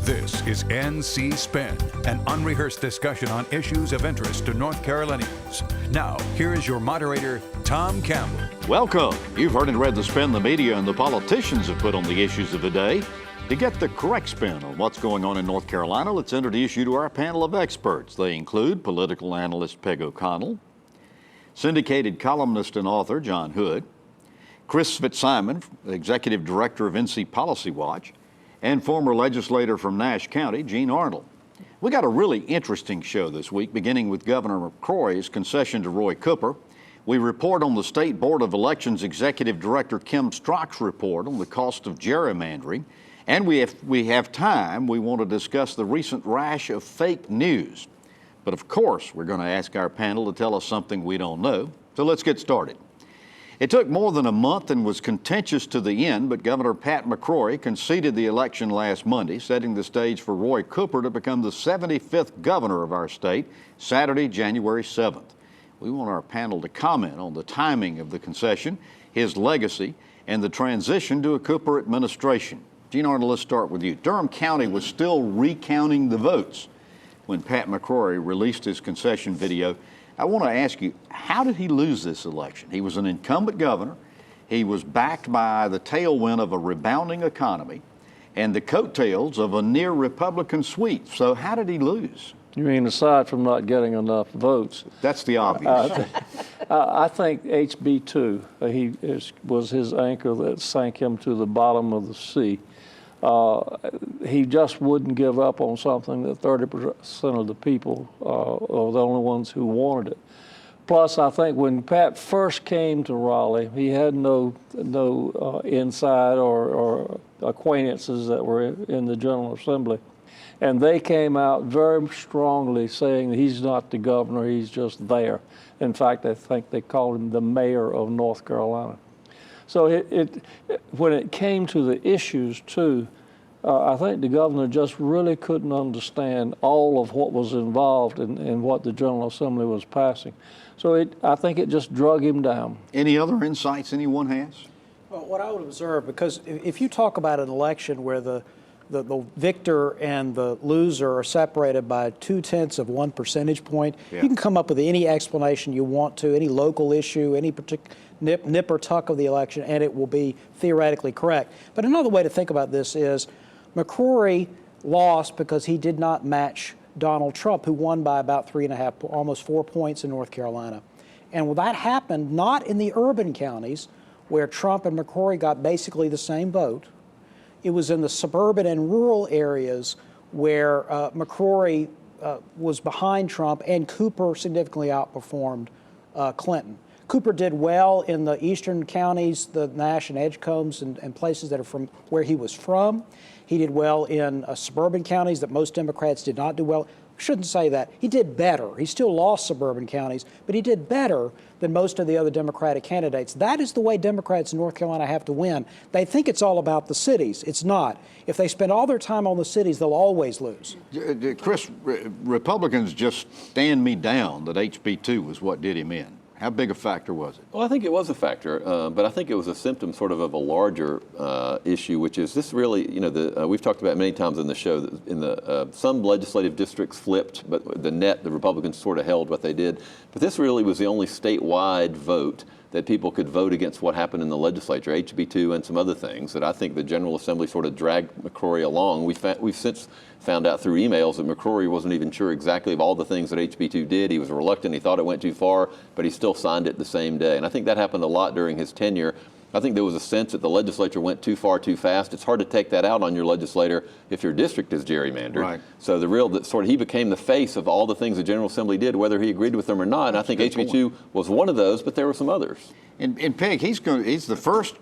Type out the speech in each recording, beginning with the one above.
This is NC Spin, an unrehearsed discussion on issues of interest to North Carolinians. Now, here is your moderator, Tom Campbell. Welcome. You've heard and read the spin the media and the politicians have put on the issues of the day. To get the correct spin on what's going on in North Carolina, let's introduce you to our panel of experts. They include political analyst Peg O'Connell, syndicated columnist and author John Hood, Chris Fitzsimon, executive director of NC Policy Watch, and former legislator from Nash County, Gene Arnold. We got a really interesting show this week, beginning with Governor McCrory's concession to Roy Cooper. We report on the State Board of Elections Executive Director Kim Strock's report on the cost of gerrymandering. And we have time, we want to discuss the recent rash of fake news. But of course, we're going to ask our panel to tell us something we don't know. So let's get started. It took more than a month and was contentious to the end, but Governor Pat McCrory conceded the election last Monday, setting the stage for Roy Cooper to become the 75th governor of our state, Saturday, January 7th. We want our panel to comment on the timing of the concession, his legacy, and the transition to a Cooper administration. Gene Arnold, let's start with you. Durham County was still recounting the votes when Pat McCrory released his concession video. I want to ask you, how did he lose this election? He was an incumbent governor. He was backed by the tailwind of a rebounding economy and the coattails of a near Republican sweep. So how did he lose? You mean aside from not getting enough votes? That's the obvious. I think HB2 was his anchor that sank him to the bottom of the sea. He just wouldn't give up on something that 30% of the people are the only ones who wanted it. Plus, I think when Pat first came to Raleigh, he had no inside or acquaintances that were in the General Assembly. And they came out very strongly saying that he's not the governor, he's just there. In fact, I think they called him the mayor of North Carolina. So when it came to the issues too, I think the governor just really couldn't understand all of what was involved in what the General Assembly was passing. So I think it just drug him down. Any other insights anyone has? Well, what I would observe, because if you talk about an election where the victor and the loser are separated by 0.2 of 1 percentage point, you can come up with any explanation you want to, any local issue, any particular nip or tuck of the election, and it will be theoretically correct. But another way to think about this is McCrory lost because he did not match Donald Trump, who won by about 3.5, almost 4 points in North Carolina. And that happened not in the urban counties where Trump and McCrory got basically the same vote. It was in the suburban and rural areas where McCrory was behind Trump and Cooper significantly outperformed Clinton. Cooper did well in the eastern counties, the Nash and Edgecombs and places that are from where he was from. He did well in suburban counties that most Democrats did not do well. I shouldn't say that. He did better. He still lost suburban counties, but he did better than most of the other Democratic candidates. That is the way Democrats in North Carolina have to win. They think it's all about the cities. It's not. If they spend all their time on the cities, they'll always lose. Chris, Republicans just stand me down that HB2 was what did him in. How big a factor was it? Well, I think it was a factor, but I think it was a symptom sort of a larger issue, which is this really, we've talked about many times in the show that some legislative districts flipped, but the Republicans sort of held what they did. But this really was the only statewide vote that people could vote against what happened in the legislature, HB2 and some other things that I think the General Assembly sort of dragged McCrory along. We've since found out through emails that McCrory wasn't even sure exactly of all the things that HB2 did. He was reluctant, he thought it went too far, but he still signed it the same day. And I think that happened a lot during his tenure. I think there was a sense that the legislature went too far too fast. It's hard to take that out on your legislator if your district is gerrymandered. Right. So he became the face of all the things the General Assembly did, whether he agreed with them or not. And I think HB2 was one of those, but there were some others. And Peg, he's the first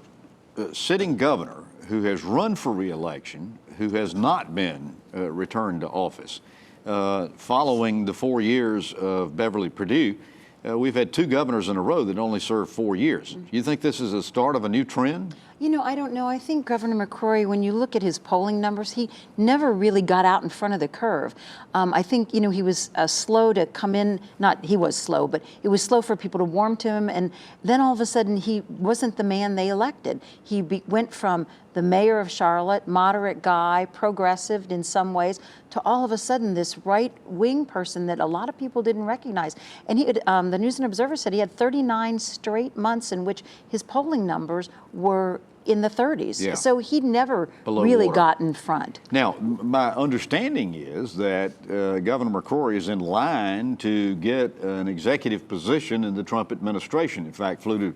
sitting governor who has run for re-election, who has not been returned to office. Following the 4 years of Beverly Perdue, we've had two governors in a row that only served 4 years. Do you think this is a start of a new trend? You know, I don't know. I think Governor McCrory, when you look at his polling numbers, he never really got out in front of the curve. I think, you know, he was slow to come in. Not he was slow, but it was slow for people to warm to him. And then all of a sudden, he wasn't the man they elected. He went from the mayor of Charlotte, moderate guy, progressive in some ways, to all of a sudden this right-wing person that a lot of people didn't recognize. And he had, the News and Observer said he had 39 straight months in which his polling numbers were in the 30s. Yeah. So he never Below really water. got in front. Now, my understanding is that Governor McCrory is in line to get an executive position in the Trump administration. In fact, flew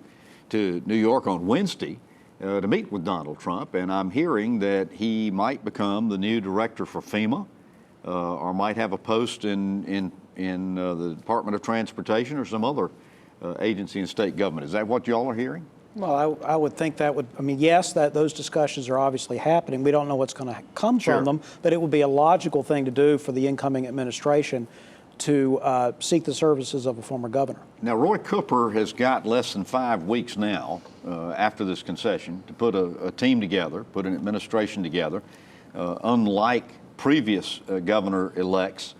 to New York on Wednesday to meet with Donald Trump, and I'm hearing that he might become the new director for FEMA, or might have a post in the Department of Transportation or some other agency in state government. Is that what y'all are hearing? Well, I would think that would, I mean, yes, that those discussions are obviously happening. We don't know what's going to come Sure. from them, but it would be a logical thing to do for the incoming administration to seek the services of a former governor. Now, Roy Cooper has got less than 5 weeks now after this concession to put a team together, put an administration together. Unlike previous governor-elects,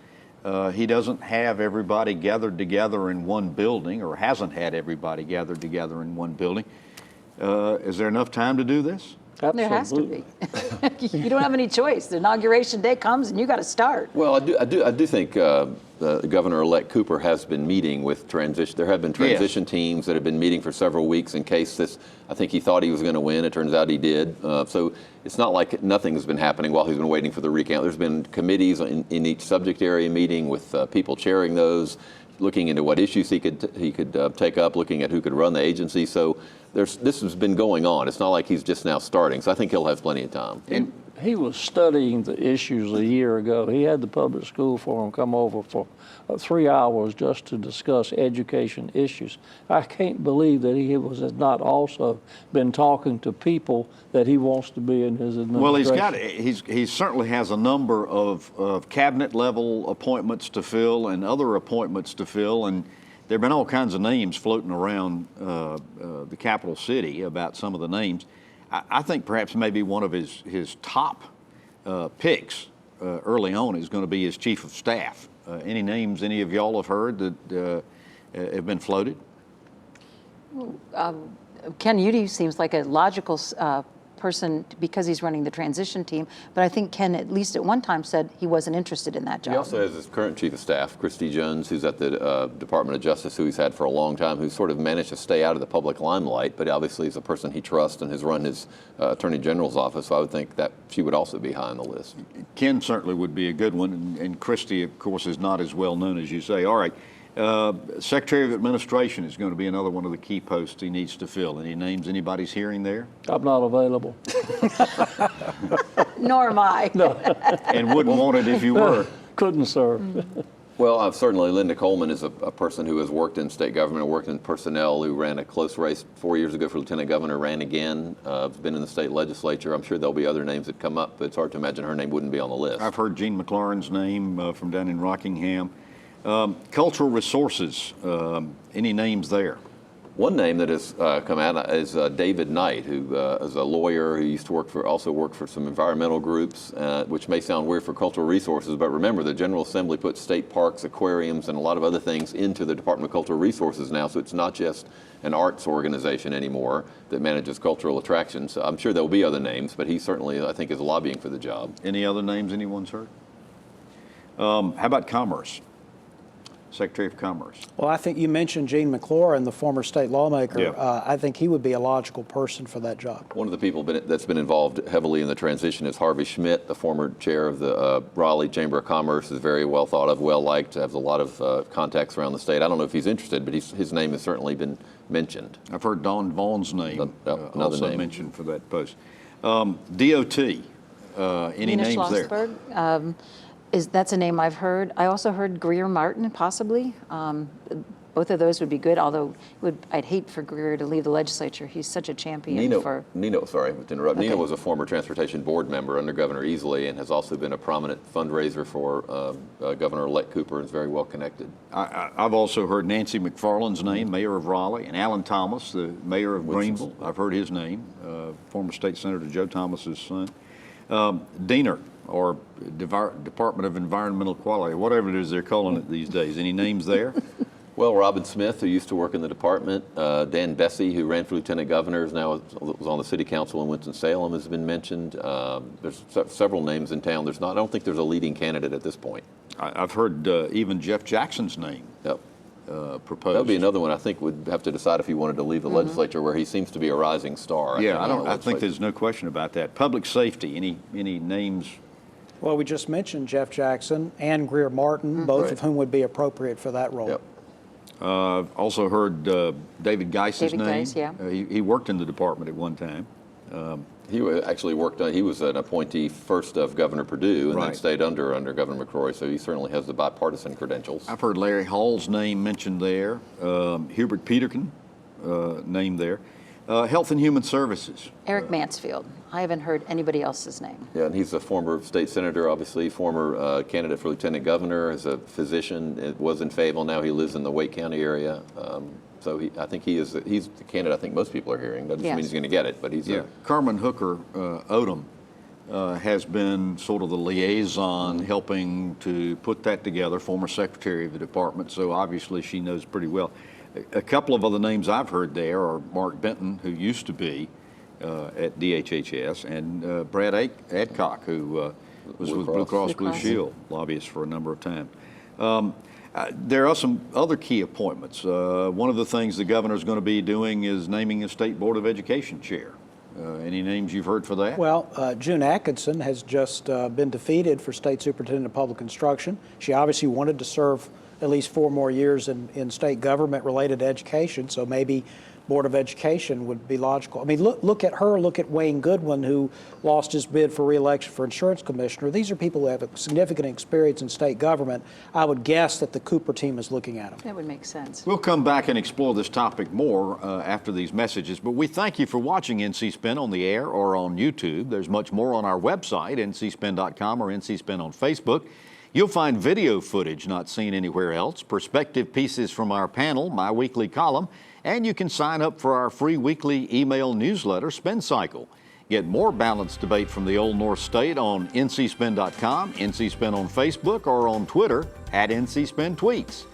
he doesn't have everybody gathered together in one building, or hasn't had everybody gathered together in one building. Is there enough time to do this? There has to be. You don't have any choice. The inauguration day comes and you got to start. Well, I do think Governor-elect Cooper has been meeting with transition. There have been transition teams that have been meeting for several weeks in case this. I think he thought he was going to win. It turns out he did. So it's not like nothing's been happening while he's been waiting for the recount. There's been committees in each subject area meeting with people chairing those, looking into what issues he could take up, looking at who could run the agency. So this has been going on. It's not like he's just now starting. So I think he'll have plenty of time. And he was studying the issues a year ago. He had the public school forum come over for 3 hours just to discuss education issues. I can't believe that he has not also been talking to people that he wants to be in his administration. Well, he certainly has a number of cabinet level appointments to fill and other appointments to fill, and there have been all kinds of names floating around the capital city about some of the names. I think perhaps maybe one of his top picks early on is going to be his chief of staff. Any names any of y'all have heard that have been floated? Ken Udy seems like a logical person because he's running the transition team, but I think Ken, at least at one time, said he wasn't interested in that job. He also has his current chief of staff, Christy Jones, who's at the Department of Justice, who he's had for a long time, who's sort of managed to stay out of the public limelight, but obviously is a person he trusts and has run his Attorney General's office, so I would think that she would also be high on the list. Ken certainly would be a good one, and Christy, of course, is not as well known as you say. All right. Secretary of Administration is going to be another one of the key posts he needs to fill. Any names anybody's hearing there? I'm not available. Nor am I. No, And wouldn't want it if you were. couldn't serve. Well, certainly Linda Coleman is a person who has worked in state government, worked in personnel, who ran a close race 4 years ago for lieutenant governor, ran again, been in the state legislature. I'm sure there'll be other names that come up, but it's hard to imagine her name wouldn't be on the list. I've heard Gene McLaurin's name from down in Rockingham. Cultural resources, any names there? One name that has come out is David Knight, who is a lawyer who used to also work for some environmental groups, which may sound weird for cultural resources, but remember the General Assembly puts state parks, aquariums, and a lot of other things into the Department of Cultural Resources now, so it's not just an arts organization anymore that manages cultural attractions. So I'm sure there'll be other names, but he certainly, I think, is lobbying for the job. Any other names anyone's heard? How about Commerce? Secretary of Commerce. Well, I think you mentioned Gene McClorin, the former state lawmaker. Yeah. I think he would be a logical person for that job. One of the people that's been involved heavily in the transition is Harvey Schmidt, the former chair of the Raleigh Chamber of Commerce, is very well thought of, well liked, has a lot of contacts around the state. I don't know if he's interested, but his name has certainly been mentioned. I've heard Don Vaughn's name also name. mentioned for that post. DOT, any Nina names there? Schlossberg, that's a name I've heard. I also heard Greer Martin, possibly. both of those would be good, although I'd hate for Greer to leave the legislature. He's such a champion Nino, sorry to interrupt. Okay. Nino was a former transportation board member under Governor Easley and has also been a prominent fundraiser for Governor-elect Cooper and is very well connected. I've also heard Nancy McFarland's name, mayor of Raleigh, and Alan Thomas, the mayor of Greenville. I've heard his name, former State Senator Joe Thomas's son. Diener, or Department of Environmental Quality, whatever it is they're calling it these days. Any names there? Well, Robin Smith, who used to work in the department, Dan Bessie, who ran for lieutenant governor, now was on the city council in Winston-Salem, has been mentioned. There's several names in town. I don't think there's a leading candidate at this point. I've heard even Jeff Jackson's name proposed. That would be another one I think would have to decide if he wanted to leave the legislature, where he seems to be a rising star. I think there's no question about that. Public safety, any names? Well, we just mentioned Jeff Jackson and Greer Martin, both of whom would be appropriate for that role. Yep. Also heard David Geis's name. Geis, yeah. He worked in the department at one time. He actually he was an appointee first of Governor Perdue and then stayed under Governor McCrory, so he certainly has the bipartisan credentials. I've heard Larry Hall's name mentioned there, Hubert Peterkin named there. Health and Human Services. Eric Mansfield. I haven't heard anybody else's name. Yeah, and he's a former state senator, obviously, former candidate for lieutenant governor, as a physician. It was in Fayetteville. Now he lives in the Wake County area. So I think he's the candidate I think most people are hearing. That doesn't mean he's going to get it, but he's Carmen Hooker Odom has been sort of the liaison helping to put that together, former secretary of the department, so obviously she knows pretty well. A couple of other names I've heard there are Mark Benton, who used to be at DHHS, and Brad Adcock, who was with Blue Cross Blue Shield, lobbyist for a number of times. There are some other key appointments. One of the things the governor is going to be doing is naming a State Board of Education chair. Any names you've heard for that? Well, June Atkinson has just been defeated for State Superintendent of Public Instruction. She obviously wanted to serve at least 4 more years in state government related to education, so maybe Board of Education would be logical. I mean, look at her, look at Wayne Goodwin, who lost his bid for re-election for insurance commissioner. These are people who have significant experience in state government. I would guess that the Cooper team is looking at them. That would make sense. We'll come back and explore this topic more after these messages, but we thank you for watching NC Spin on the air or on YouTube. There's much more on our website, ncspin.com, or NC Spin on Facebook. You'll find video footage not seen anywhere else, perspective pieces from our panel, my weekly column, and you can sign up for our free weekly email newsletter, Spin Cycle. Get more balanced debate from the Old North State on ncspin.com, NCSpin on Facebook, or on Twitter at NCSpinTweets.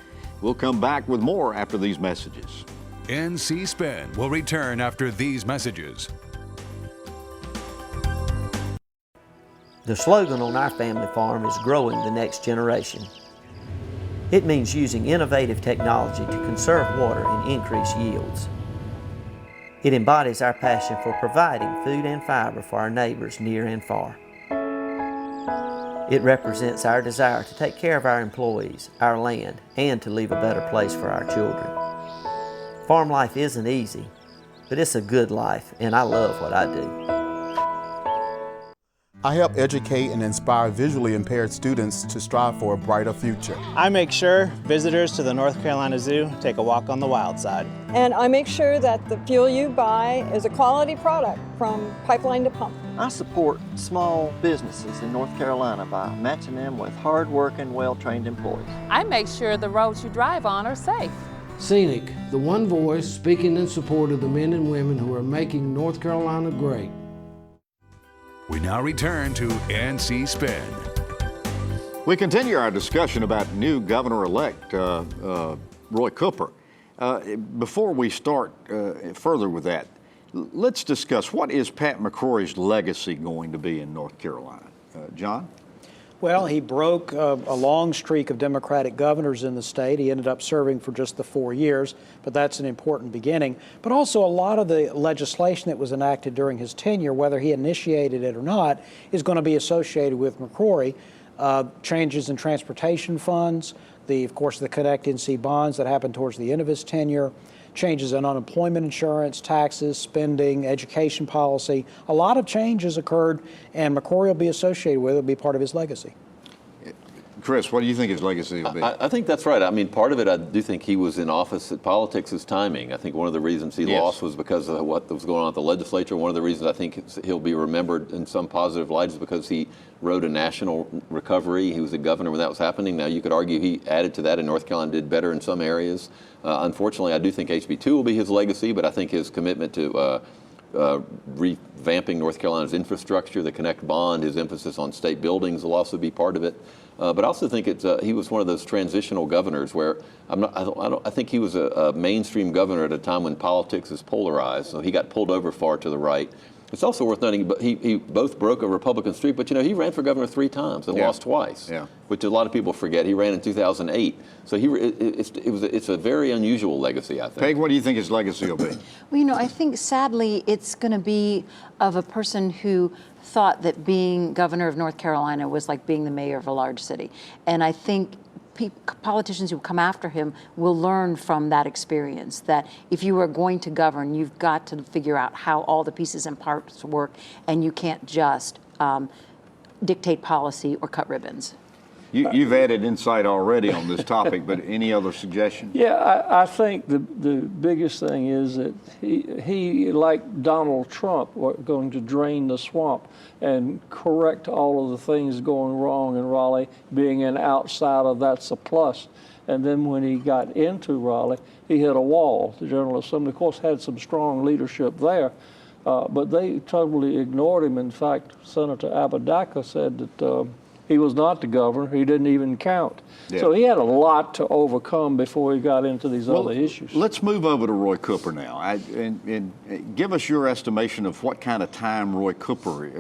We'll come back with more after these messages. NC Spin will return after these messages. The slogan on our family farm is growing the next generation. It means using innovative technology to conserve water and increase yields. It embodies our passion for providing food and fiber for our neighbors near and far. It represents our desire to take care of our employees, our land, and to leave a better place for our children. Farm life isn't easy, but it's a good life, and I love what I do. I help educate and inspire visually impaired students to strive for a brighter future. I make sure visitors to the North Carolina Zoo take a walk on the wild side. And I make sure that the fuel you buy is a quality product from pipeline to pump. I support small businesses in North Carolina by matching them with hard-working, well-trained employees. I make sure the roads you drive on are safe. Scenic, the one voice speaking in support of the men and women who are making North Carolina great. We now return to NC Spin. We continue our discussion about new governor-elect Roy Cooper. Before we start further with that, let's discuss what is Pat McCrory's legacy going to be in North Carolina? John? Well, he broke a long streak of Democratic governors in the state. He ended up serving for just the 4 years, but that's an important beginning. But also a lot of the legislation that was enacted during his tenure, whether he initiated it or not, is going to be associated with McCrory. Changes in transportation funds, of course, the Connect NC bonds that happened towards the end of his tenure, changes in unemployment insurance, taxes, spending, education policy. A lot of changes occurred, and McCrory will be associated with it. It'll be part of his legacy. Chris, what do you think his legacy will be? I think that's right. I mean, part of it, I do think he was in office. That politics is timing. I think one of the reasons he lost was because of what was going on at the legislature. One of the reasons I think he'll be remembered in some positive light is because he wrote a national recovery. He was a governor when that was happening. Now, you could argue he added to that, and North Carolina did better in some areas. Unfortunately, I do think HB2 will be his legacy, but I think his commitment to revamping North Carolina's infrastructure, the Connect Bond, his emphasis on state buildings will also be part of it. But I also think he was one of those transitional governors where I think he was a mainstream governor at a time when politics is polarized. So he got pulled over far to the right. It's also worth noting, but he both broke a Republican streak, but he ran for governor 3 times and lost twice, which a lot of people forget. He ran in 2008. So it's a very unusual legacy, I think. Peg, what do you think his legacy will be? Well, I think sadly it's going to be of a person who thought that being governor of North Carolina was like being the mayor of a large city. And I think politicians who come after him will learn from that experience that if you are going to govern, you've got to figure out how all the pieces and parts work, and you can't just dictate policy or cut ribbons. You've added insight already on this topic, but any other suggestions? Yeah, I think the biggest thing is that he, like Donald Trump, was going to drain the swamp and correct all of the things going wrong in Raleigh. Being an outsider, that's a plus. And then when he got into Raleigh, he hit a wall. The General Assembly, of course, had some strong leadership there, but they totally ignored him. In fact, Senator Apodaca said that he was not the governor. He didn't even count. Yeah. So he had a lot to overcome before he got into these other issues. Let's move over to Roy Cooper now. And give us your estimation of what kind of time Roy Cooper,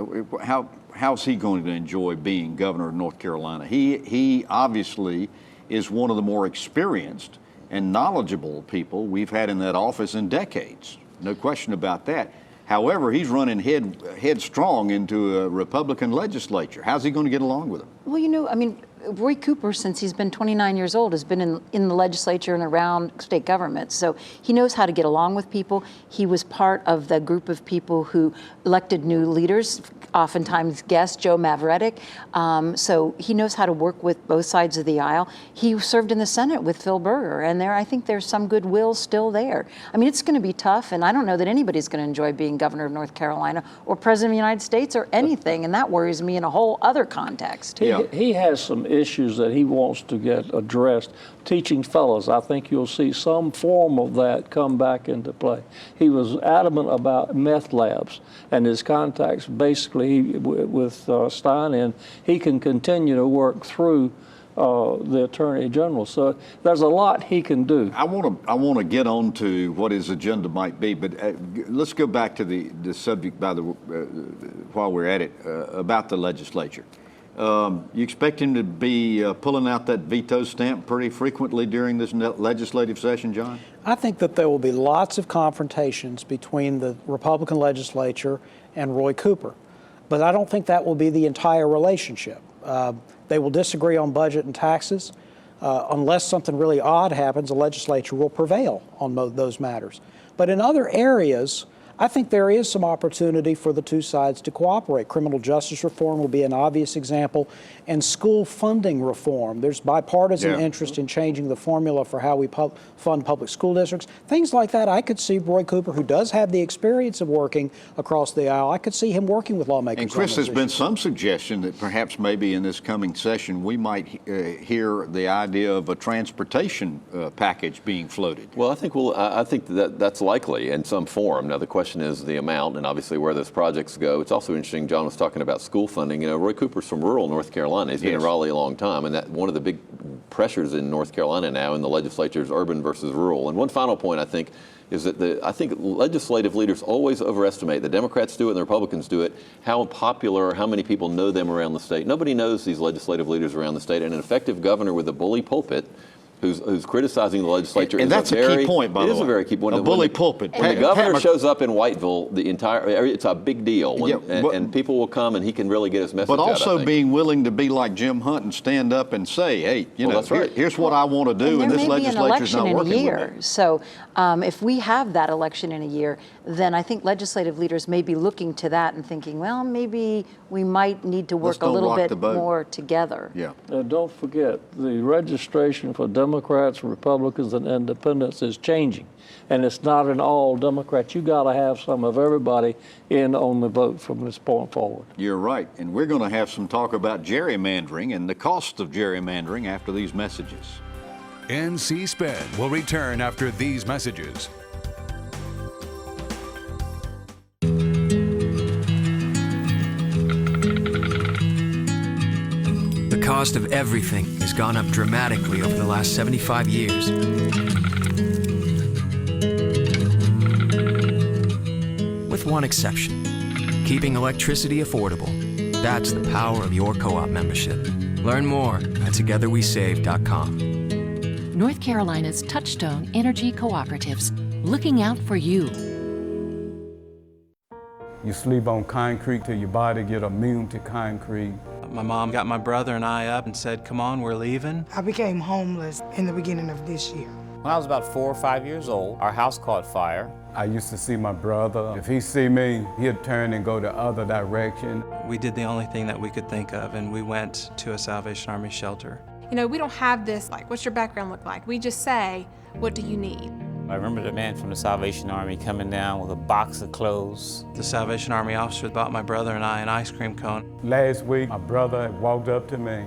how's he going to enjoy being governor of North Carolina? He obviously is one of the more experienced and knowledgeable people we've had in that office in decades. No question about that. However, he's running headstrong into a Republican legislature. How's he going to get along with them? Well, Roy Cooper, since he's been 29 years old, has been in the legislature and around state government. So he knows how to get along with people. He was part of the group of people who elected new leaders, oftentimes guest Joe Mavretic. So he knows how to work with both sides of the aisle. He served in the Senate with Phil Berger, and I think there's some goodwill still there. It's going to be tough, and I don't know that anybody's going to enjoy being governor of North Carolina or president of the United States or anything, and that worries me in a whole other context. He has some issues that he wants to get addressed. Teaching fellows, I think you'll see some form of that come back into play. He was adamant about meth labs and his contacts basically with Stein, and he can continue to work through the Attorney General. So there's a lot he can do. I want to get on to what his agenda might be, but let's go back to the subject while we're at it, about the legislature. You expect him to be pulling out that veto stamp pretty frequently during this legislative session, John? I think that there will be lots of confrontations between the Republican legislature and Roy Cooper, but I don't think that will be the entire relationship. They will disagree on budget and taxes. Unless something really odd happens, the legislature will prevail on those matters. But in other areas, I think there is some opportunity for the two sides to cooperate. Criminal justice reform will be an obvious example, and school funding reform. There's bipartisan interest in changing the formula for how we fund public school districts. Things like that, I could see Roy Cooper, who does have the experience of working across the aisle, I could see him working with lawmakers. And Chris, there's been some suggestion that perhaps maybe in this coming session we might hear the idea of a transportation package being floated. Well, I think that's likely in some form. Now, the question is the amount and obviously where those projects go. It's also interesting, John was talking about school funding. Roy Cooper's from rural North Carolina. He's been in Raleigh a long time, and that one of the big pressures in North Carolina now in the legislature is urban versus rural. And one final point, I think, is that I think legislative leaders always overestimate, the Democrats do it and the Republicans do it, how popular, how many people know them around the state. Nobody knows these legislative leaders around the state, and an effective governor with a bully pulpit who's criticizing the legislature. And that's a key point, by the way. It is a very key point. A bully pulpit. When the governor shows up in Whiteville, it's a big deal. And people will come and he can really get his message out, but also I think. being willing to be like Jim Hunt and stand up and say, hey, that's right. here's what I want to do, and this legislature's not working with me. There may be an election in a year. So if we have that election in a year, then I think legislative leaders may be looking to that and thinking, well, maybe we might need to work a little bit more together. Yeah. Don't forget, the registration for Democrats, Republicans, and Independents is changing. And it's not an all Democrats. You got to have some of everybody in on the vote from this point forward. You're right. And we're going to have some talk about gerrymandering and the cost of gerrymandering after these messages. NC Spin will return after these messages. The cost of everything has gone up dramatically over the last 75 years. With one exception, keeping electricity affordable. That's the power of your co-op membership. Learn more at togetherwesave.com. North Carolina's Touchstone Energy Cooperatives, looking out for you. You sleep on concrete till your body get immune to concrete. My mom got my brother and I up and said, come on, we're leaving. I became homeless in the beginning of this year. When I was about 4 or 5 years old, our house caught fire. I used to see my brother. If he see me, he'd turn and go the other direction. We did the only thing that we could think of, and we went to a Salvation Army shelter. You know, we don't have this, like, what's your background look like? We just say, what do you need? I remember the man from the Salvation Army coming down with a box of clothes. The Salvation Army officer bought my brother and I an ice cream cone. Last week, my brother walked up to me,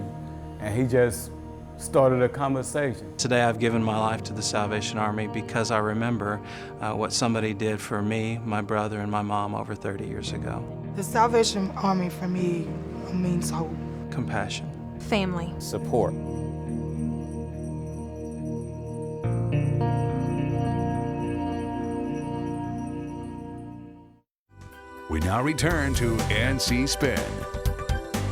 and he just started a conversation. Today I've given my life to the Salvation Army because I remember what somebody did for me, my brother, and my mom over 30 years ago. The Salvation Army for me means hope. Compassion. Family. Support. We now return to NC Spin.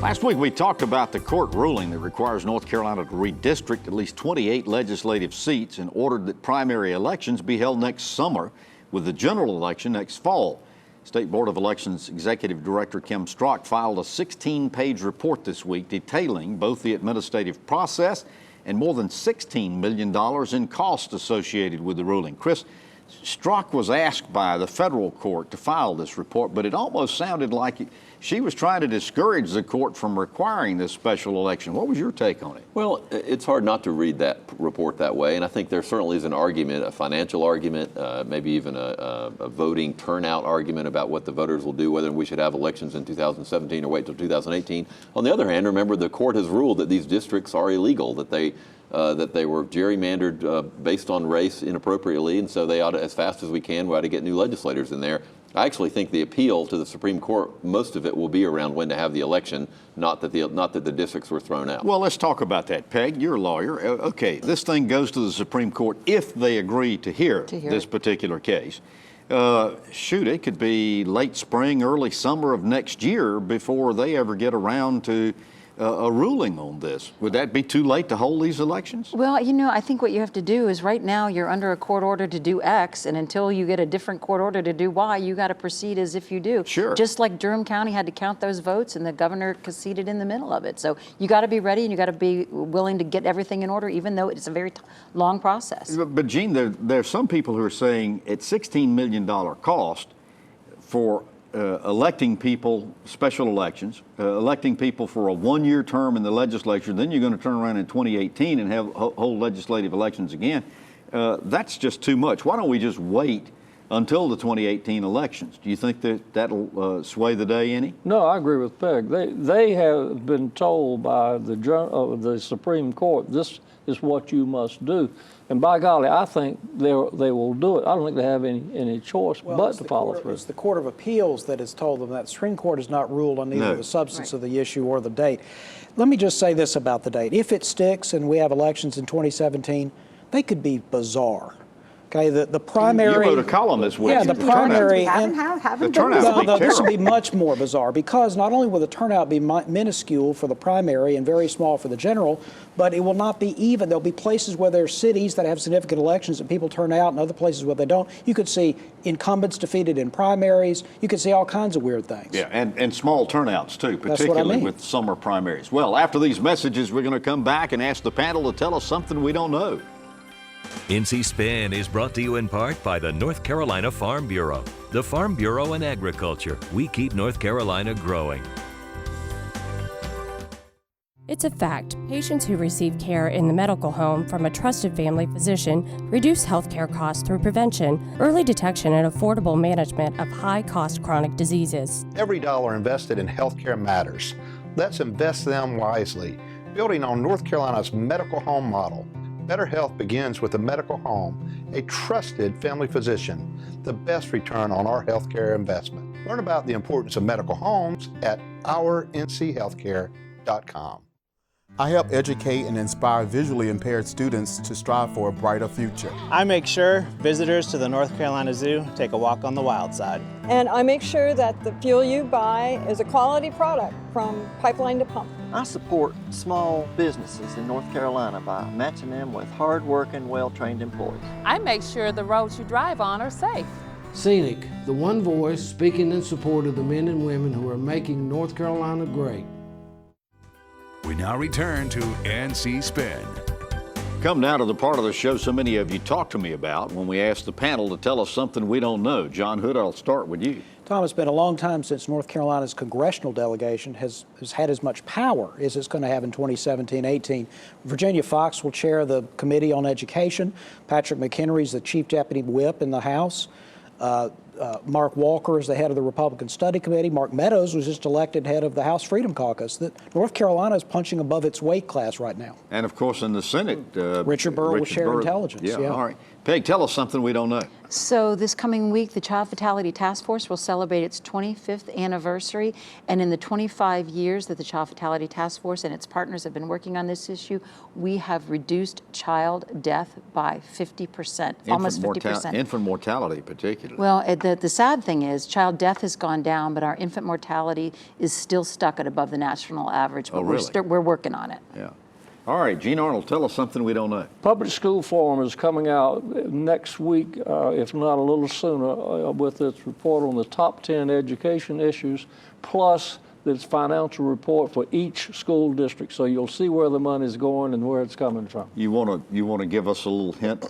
Last week we talked about the court ruling that requires North Carolina to redistrict at least 28 legislative seats and ordered that primary elections be held next summer with the general election next fall. State Board of Elections Executive Director Kim Strock filed a 16-page report this week detailing both the administrative process and more than $16 million in costs associated with the ruling. Chris, Strock was asked by the federal court to file this report, but it almost sounded like she was trying to discourage the court from requiring this special election. What was your take on it? Well, it's hard not to read that report that way, and I think there certainly is an argument, a financial argument, maybe even a voting turnout argument about what the voters will do, whether we should have elections in 2017 or wait till 2018. On the other hand, remember the court has ruled that these districts are illegal, that they were gerrymandered based on race inappropriately, and so they ought to, as fast as we ought to get new legislators in there. I actually think the appeal to the Supreme Court, most of it will be around when to have the election, not that the districts were thrown out. Well, let's talk about that. Peg, you're a lawyer. Okay, this thing goes to the Supreme Court if they agree to hear this particular case. Shoot, it could be late spring, early summer of next year before they ever get around to a ruling on this. Would that be too late to hold these elections? Well, you know, I think what you have to do is right now you're under a court order to do X, and until you get a different court order to do Y, you got to proceed as if you do. Sure. Just like Durham County had to count those votes, and the governor conceded in the middle of it. So you got to be ready, and you got to be willing to get everything in order, even though it's a very long process. But Gene, there are some people who are saying at $16 million cost for electing people, special elections, electing people for a one-year term in the legislature, then you're going to turn around in 2018 and have hold legislative elections again. That's just too much. Why don't we just wait until the 2018 elections? Do you think that that'll sway the day any? No, I agree with Peg. They have been told by the Supreme Court, this is what you must do. And by golly, I think they will do it. I don't think they have any choice but to follow through. It's the Court of Appeals that has told them that. The Supreme Court has not ruled on either the substance of the issue or the date. Let me just say this about the date. If it sticks and we have elections in 2017, they could be bizarre. Okay, the primary. You wrote a column this week. Yeah, the primary. The turnout will be this will be terrible. much more bizarre because not only will the turnout be minuscule for the primary and very small for the general, but it will not be even. There'll be places where there are cities that have significant elections and people turn out, and other places where they don't. You could see incumbents defeated in primaries. You could see all kinds of weird things. Yeah, and small turnouts too, That's what I particularly mean. with summer primaries. Well, after these messages, we're going to come back and ask the panel to tell us something we don't know. NC Spin is brought to you in part by the North Carolina Farm Bureau. The Farm Bureau and Agriculture. We keep North Carolina growing. It's a fact. Patients who receive care in the medical home from a trusted family physician reduce healthcare costs through prevention, early detection, and affordable management of high-cost chronic diseases. Every dollar invested in healthcare matters. Let's invest them wisely, building on North Carolina's medical home model. Better health begins with a medical home, a trusted family physician, the best return on our healthcare investment. Learn about the importance of medical homes at ournchealthcare.com. I help educate and inspire visually impaired students to strive for a brighter future. I make sure visitors to the North Carolina Zoo take a walk on the wild side. And I make sure that the fuel you buy is a quality product from pipeline to pump. I support small businesses in North Carolina by matching them with hard-working, well-trained employees. I make sure the roads you drive on are safe. Scenic, the one voice speaking in support of the men and women who are making North Carolina great. We now return to NC Spin. Come now to the part of the show so many of you talk to me about when we ask the panel to tell us something we don't know. John Hood, I'll start with you. Tom, it's been a long time since North Carolina's congressional delegation has had as much power as it's going to have in 2017-18. Virginia Fox will chair the Committee on Education. Patrick McHenry is the Chief Deputy Whip in the House. Mark Walker is the head of the Republican Study Committee. Mark Meadows was just elected head of the House Freedom Caucus. North Carolina is punching above its weight class right now. And of course in the Senate, Richard Burr will share intelligence. Yeah, all right. Peg, tell us something we don't know. So this coming week, the Child Fatality Task Force will celebrate its 25th anniversary. And in the 25 years that the Child Fatality Task Force and its partners have been working on this issue, we have reduced child death by 50%, almost 50%. Infant mortality particularly. Well, the sad thing is child death has gone down, but our infant mortality is still stuck at above the national average. But Oh, really? we're working on it. Yeah. All right, Gene Arnold, tell us something we don't know. Public School Forum is coming out next week, if not a little sooner, with its report on the top 10 education issues, plus its financial report for each school district. So you'll see where the money's going and where it's coming from. You want to give us a little hint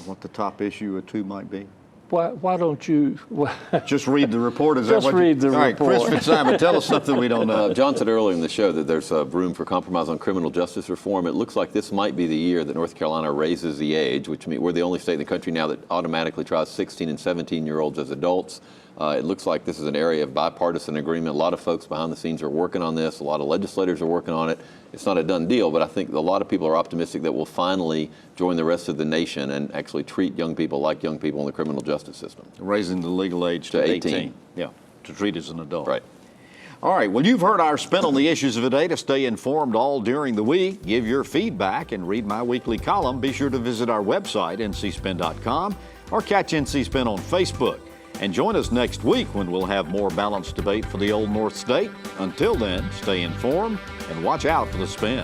what the top issue or two might be? Why don't you? Just read the report. Is that Just what read the All right, report. Chris Fitzsimon, tell us something we don't know. John said earlier in the show that there's room for compromise on criminal justice reform. It looks like this might be the year that North Carolina raises the age, which means we're the only state in the country now that automatically tries 16 and 17-year-olds as adults. It looks like this is an area of bipartisan agreement. A lot of folks behind the scenes are working on this. A lot of legislators are working on it. It's not a done deal, but I think a lot of people are optimistic that we'll finally join the rest of the nation and actually treat young people like young people in the criminal justice system. Raising the legal age to 18. Yeah, to treat as an adult. Right. All right, well, you've heard our spin on the issues of the day. To stay informed all during the week, give your feedback, and read my weekly column, be sure to visit our website, ncspin.com, or catch NC Spin on Facebook. And join us next week when we'll have more balanced debate for the Old North State. Until then, stay informed and watch out for the spin.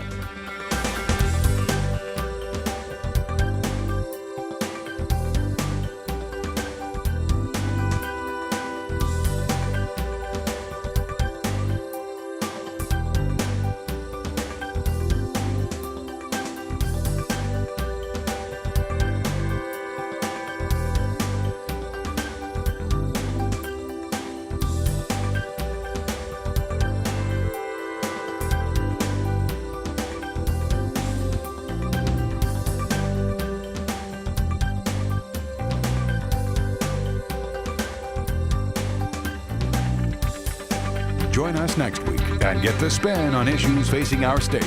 Join us next week and get the spin on issues facing our state.